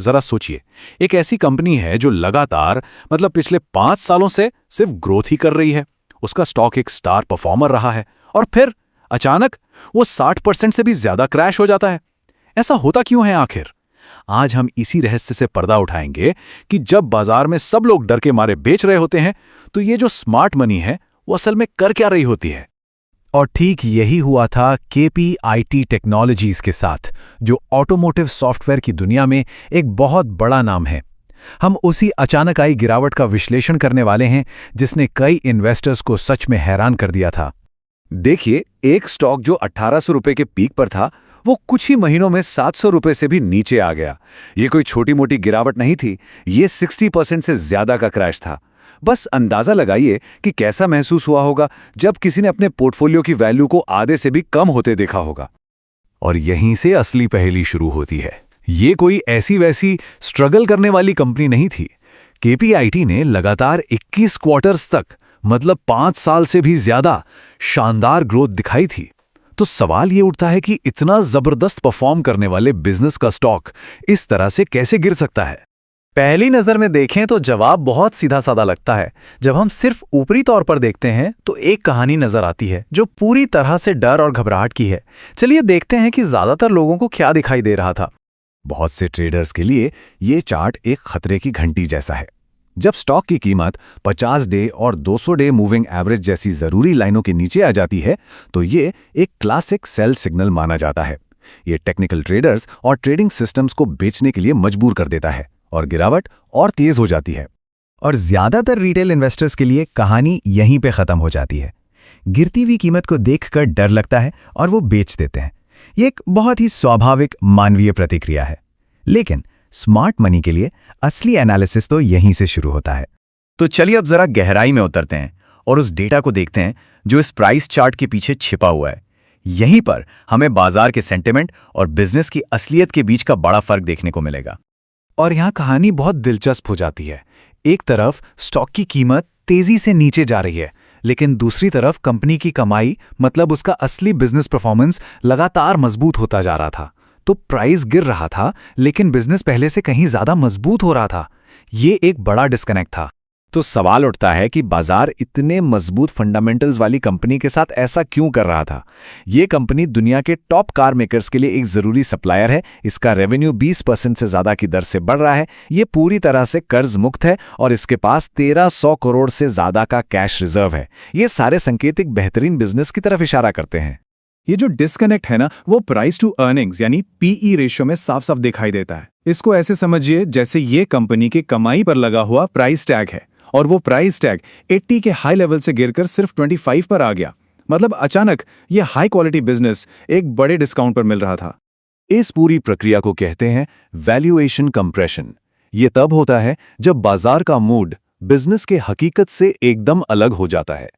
जरा सोचिए, एक ऐसी कंपनी है जो लगातार मतलब पिछले 5 सालों से सिर्फ ग्रोथ ही कर रही है। उसका स्टॉक एक स्टार परफॉर्मर रहा है और फिर अचानक वो 60% से भी ज्यादा क्रैश हो जाता है। ऐसा होता क्यों है आखिर? आज हम इसी रहस्य से पर्दा उठाएंगे कि जब बाजार में सब लोग डर के मारे बेच रहे होते हैं तो ये जो स्मार्ट मनी है वो असल में कर क्या रही होती है। और ठीक यही हुआ था KPIT टेक्नोलॉजीज के साथ, जो ऑटोमोटिव सॉफ्टवेयर की दुनिया में एक बहुत बड़ा नाम है। हम उसी अचानक आई गिरावट का विश्लेषण करने वाले हैं जिसने कई इन्वेस्टर्स को सच में हैरान कर दिया था। देखिए, एक स्टॉक जो 1800 रुपए के पीक पर था वो कुछ ही महीनों में 700 रुपए से भी नीचे आ गया। ये कोई छोटी मोटी गिरावट नहीं थी, ये 60% से ज्यादा का क्रैश था। बस अंदाजा लगाइए कि कैसा महसूस हुआ होगा जब किसी ने अपने पोर्टफोलियो की वैल्यू को आधे से भी कम होते देखा होगा। और यहीं से असली पहेली शुरू होती है। ये कोई ऐसी वैसी स्ट्रगल करने वाली कंपनी नहीं थी। KPIT ने लगातार 21 क्वार्टर्स तक, मतलब 5 साल से भी ज्यादा शानदार ग्रोथ दिखाई थी। तो सवाल ये उठता है कि इतना जबरदस्त परफॉर्म करने वाले बिजनेस का स्टॉक इस तरह से कैसे गिर सकता है? पहली नजर में देखें तो जवाब बहुत सीधा साधा लगता है। जब हम सिर्फ ऊपरी तौर पर देखते हैं तो एक कहानी नजर आती है जो पूरी तरह से डर और घबराहट की है। चलिए देखते हैं कि ज्यादातर लोगों को क्या दिखाई दे रहा था। बहुत से ट्रेडर्स के लिए ये चार्ट एक खतरे की घंटी जैसा है। जब स्टॉक की कीमत 50 डे और 200 डे मूविंग एवरेज जैसी जरूरी लाइनों के नीचे आ जाती है तो ये एक क्लासिक सेल सिग्नल माना जाता है। ये टेक्निकल ट्रेडर्स और ट्रेडिंग सिस्टम्स को बेचने के लिए मजबूर कर देता है और गिरावट और तेज हो जाती है। और ज्यादातर रिटेल इन्वेस्टर्स के लिए कहानी यहीं पे खत्म हो जाती है। गिरती हुई कीमत को देखकर डर लगता है और वो बेच देते हैं। ये एक बहुत ही स्वाभाविक मानवीय प्रतिक्रिया है। लेकिन स्मार्ट मनी के लिए असली एनालिसिस तो यहीं से शुरू होता है। तो चलिए अब जरा गहराई में उतरते हैं और उस डेटा को देखते हैं जो इस प्राइस चार्ट के पीछे छिपा हुआ है। यहीं पर हमें बाजार के सेंटिमेंट और बिजनेस की असलियत के बीच का बड़ा फर्क देखने को मिलेगा। और यहाँ कहानी बहुत दिलचस्प हो जाती है। एक तरफ स्टॉक की कीमत तेजी से नीचे जा रही है, लेकिन दूसरी तरफ कंपनी की कमाई मतलब उसका असली बिजनेस परफॉर्मेंस लगातार मजबूत होता जा रहा था। तो प्राइस गिर रहा था लेकिन बिजनेस पहले से कहीं ज्यादा मजबूत हो रहा था। ये एक बड़ा डिस्कनेक्ट था। तो सवाल उठता है कि बाजार इतने मजबूत फंडामेंटल्स वाली कंपनी के साथ ऐसा क्यों कर रहा था? ये कंपनी दुनिया के टॉप कार मेकर्स के लिए एक जरूरी सप्लायर है। इसका रेवेन्यू 20% से ज्यादा की दर से बढ़ रहा है। ये पूरी तरह से कर्ज मुक्त है और इसके पास 1300 करोड़ से ज्यादा का कैश रिजर्व है। ये सारे संकेत एक बेहतरीन बिजनेस की तरफ इशारा करते हैं। ये जो डिस्कनेक्ट है ना, वो प्राइस टू अर्निंग्स यानी PE रेशियो में साफ साफ दिखाई देता है। इसको ऐसे समझिए जैसे ये कंपनी के कमाई पर लगा हुआ प्राइस टैग है और वो प्राइस टैग 80 के हाई लेवल से गिरकर सिर्फ 25 पर आ गया। मतलब अचानक ये हाई क्वालिटी बिजनेस एक बड़े डिस्काउंट पर मिल रहा था। इस पूरी प्रक्रिया को कहते हैं वैल्यूएशन कंप्रेशन। ये तब होता है जब बाजार का मूड बिजनेस के हकीकत से एकदम अलग हो जाता है।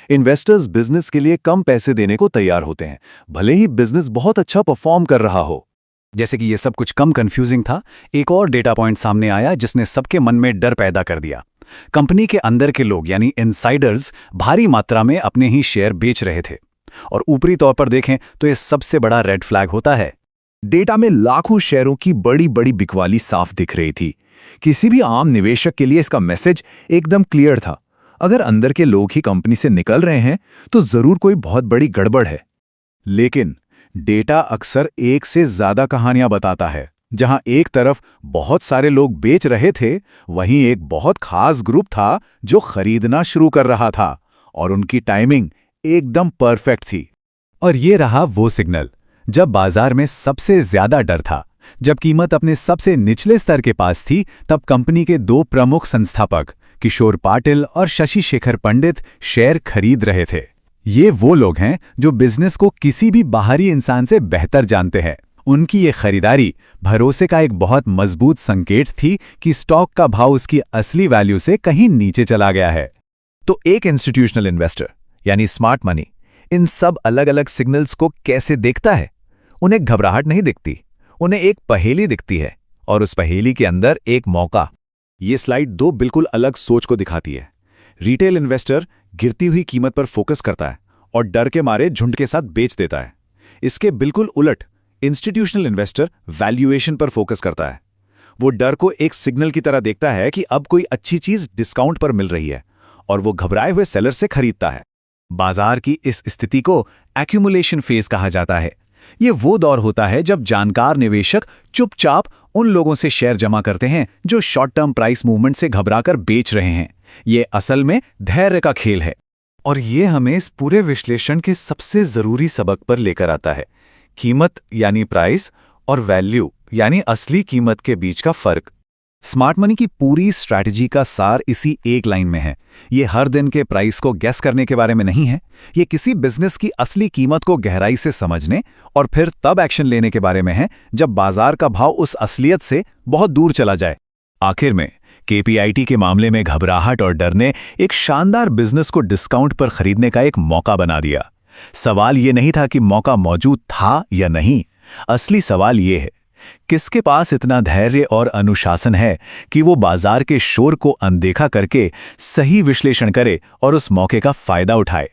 इन्वेस्टर्स बिजनेस के लिए कम पैसे देने को तैयार होते हैं, भले ही बिजनेस बहुत अच्छा परफॉर्म कर रहा हो। जैसे कि ये सब कुछ कम कंफ्यूजिंग था, एक और डेटा पॉइंट सामने आया जिसने सबके मन में डर पैदा कर दिया। कंपनी के अंदर के लोग यानी इनसाइडर्स भारी मात्रा में अपने ही शेयर बेच रहे थे। और ऊपरी तौर पर देखें तो यह सबसे बड़ा रेड फ्लैग होता है। डेटा में लाखों शेयरों की बड़ी बड़ी बिकवाली साफ दिख रही थी। किसी भी आम निवेशक के लिए इसका मैसेज एकदम क्लियर था। अगर अंदर के लोग ही कंपनी से निकल रहे हैं तो जरूर कोई बहुत बड़ी गड़बड़ है। लेकिन डेटा अक्सर एक से ज्यादा कहानियां बताता है। जहां एक तरफ बहुत सारे लोग बेच रहे थे, वहीं एक बहुत खास ग्रुप था जो खरीदना शुरू कर रहा था और उनकी टाइमिंग एकदम परफेक्ट थी। और ये रहा वो सिग्नल जब बाजार में सबसे ज्यादा डर था, जब कीमत अपने सबसे निचले स्तर के पास थी। तब कंपनी के दो प्रमुख संस्थापक किशोर पाटिल और शशि शेखर पंडित शेयर खरीद रहे थे। ये वो लोग हैं जो बिजनेस को किसी भी बाहरी इंसान से बेहतर जानते हैं। उनकी ये खरीदारी भरोसे का एक बहुत मजबूत संकेत थी कि स्टॉक का भाव उसकी असली वैल्यू से कहीं नीचे चला गया है। तो एक इंस्टीट्यूशनल इन्वेस्टर यानी स्मार्ट मनी इन सब अलग अलग सिग्नल्स को कैसे देखता है? उन्हें घबराहट नहीं दिखती, उन्हें एक पहेली दिखती है और उस पहेली के अंदर एक मौका। ये स्लाइड दो बिल्कुल अलग सोच को दिखाती है। रिटेल इन्वेस्टर गिरती हुई कीमत पर फोकस करता है और डर के मारे झुंड के साथ बेच देता है। इसके बिल्कुल उलट इंस्टीट्यूशनल इन्वेस्टर वैल्यूएशन पर फोकस करता है। वो डर को एक सिग्नल की तरह देखता है कि अब कोई अच्छी चीज डिस्काउंट पर मिल रही है और वो घबराए हुए सेलर से खरीदता है। बाजार की इस स्थिति को एक्यूमुलेशन फेज कहा जाता है। ये वो दौर होता है जब जानकार निवेशक चुपचाप उन लोगों से शेयर जमा करते हैं जो शॉर्ट टर्म प्राइस मूवमेंट से घबराकर बेच रहे हैं। ये असल में धैर्य का खेल है। और ये हमें इस पूरे विश्लेषण के सबसे जरूरी सबक पर लेकर आता है, कीमत यानी प्राइस और वैल्यू यानी असली कीमत के बीच का फर्क। स्मार्ट मनी की पूरी स्ट्रैटेजी का सार इसी एक लाइन में है। ये हर दिन के प्राइस को गैस करने के बारे में नहीं है, ये किसी बिजनेस की असली कीमत को गहराई से समझने और फिर तब एक्शन लेने के बारे में है जब बाजार का भाव उस असलियत से बहुत दूर चला जाए। आखिर में केपीआईटी के मामले में घबराहट और डर ने एक शानदार बिजनेस को डिस्काउंट पर खरीदने का एक मौका बना दिया। सवाल ये नहीं था कि मौका मौजूद था या नहीं, असली सवाल ये है किसके पास इतना धैर्य और अनुशासन है कि वो बाजार के शोर को अनदेखा करके सही विश्लेषण करे और उस मौके का फायदा उठाए।